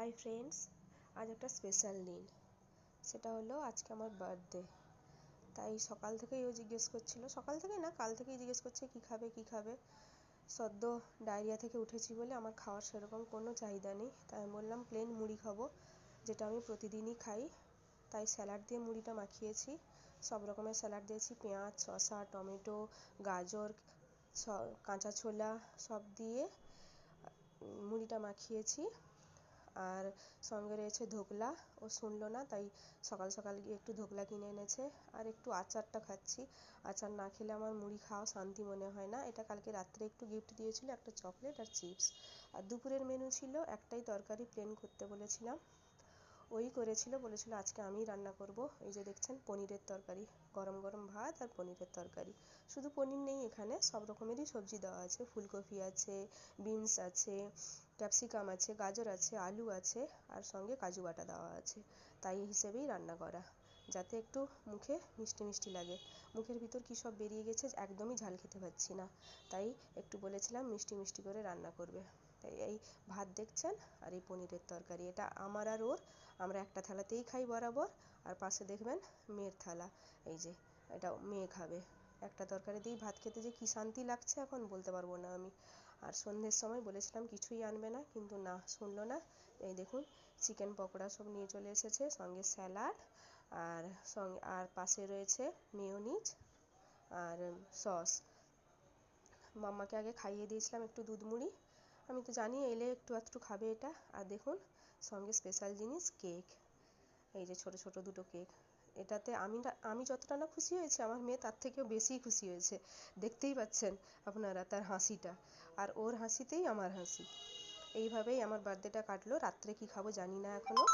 Hi friends, আজ একটা special দিন। সেটা হলো আজকে আমার বার্থডে। তাই সকাল থেকেই ও জিজ্ঞেস করছিল, সকাল থেকে না কাল থেকেই জিজ্ঞেস করছে কী খাবে কী খাবে। সদ্য ডায়রিয়া থেকে উঠেছি বলে আমার খাওয়ার সেরকম কোনো চাহিদা নেই। তাই আমি বললাম প্লেন মুড়ি খাবো, যেটা আমি প্রতিদিনই খাই। তাই স্যালাড দিয়ে মুড়িটা মাখিয়েছি। সব রকমের স্যালাড দিয়েছি, পেঁয়াজ, শসা, টমেটো, গাজর, কাঁচা ছোলা সব দিয়ে মুড়িটা মাখিয়েছি। আর সঙ্গে রয়েছে ধোকলা। ও শুনলো না, তাই সকাল সকাল গিয়ে একটু ধোকলা কিনে এনেছে। আর একটু আচারটা খাচ্ছি। আচার না খেলে আমার মুড়ি খাওয়া শান্তি মনে হয় না। এটা কালকে রাত্রে একটু গিফট দিয়েছিল, একটা চকলেট আর চিপস। আর দুপুরের মেনু ছিল একটাই তরকারি, প্লেন করতে বলেছিলাম, ওই করেছিল। বলেছিল আজকে আমিই রান্না করব। এই যে দেখছেন পনিরের তরকারি, গরম গরম ভাত আর পনিরের তরকারি। শুধু পনির নেই, এখানে সব রকমেরই সবজি দেওয়া আছে। ফুলকপি আছে, বিনস আছে, ক্যাপসিকাম আছে, গাজর আছে, আলু আছে, আর সঙ্গে কাজু বাটা দেওয়া আছে। তাই এই হিসেবেই রান্না করা, যাতে একটু মুখে মিষ্টি মিষ্টি লাগে। মুখের ভিতর কী সব বেরিয়ে গেছে, একদমই ঝাল খেতে পারছি না। তাই একটু বলেছিলাম মিষ্টি মিষ্টি করে রান্না করবে। তাই এই ভাত দেখছেন, আর এই পনিরের তরকারি, এটা আমার আর ওর, আমরা একটা থালাতেই খাই বরাবর। আর পাশে দেখবেন মেয়ের থালা, এই যে এটা মেয়ে খাবে। একটা তরকারি দিয়েই ভাত খেতে যে কী শান্তি লাগছে এখন বলতে পারবো না আমি। আর সন্ধ্যের সময় বলেছিলাম কিছুই আনবে না, কিন্তু না, শুনলো না। এই দেখুন চিকেন পকোড়া সব নিয়ে চলে এসেছে, সঙ্গে স্যালাড, আর পাশে রয়েছে মেয়োনিজ আর সস। মাম্মাকে আগে খাইয়ে দিয়েছিলাম একটু দুধ মুড়ি। আমি তো জানি এলে একটু আধটু খাবে এটা। আর দেখুন সঙ্গে স্পেশাল জিনিস কেক, এই যে ছোট ছোট দুটো কেক। এটাতে আমি যতটা না খুশি হয়েছি, আমার মেয়ে তার থেকেও বেশি খুশি হয়েছে। দেখতেই পাচ্ছেন আপনারা তার হাসিটা, আর ওর হাসিতেই আমার হাসি। এইভাবেই আমার বার্থডেটা কাটলো। রাত্রে কি খাবো জানি না এখনো।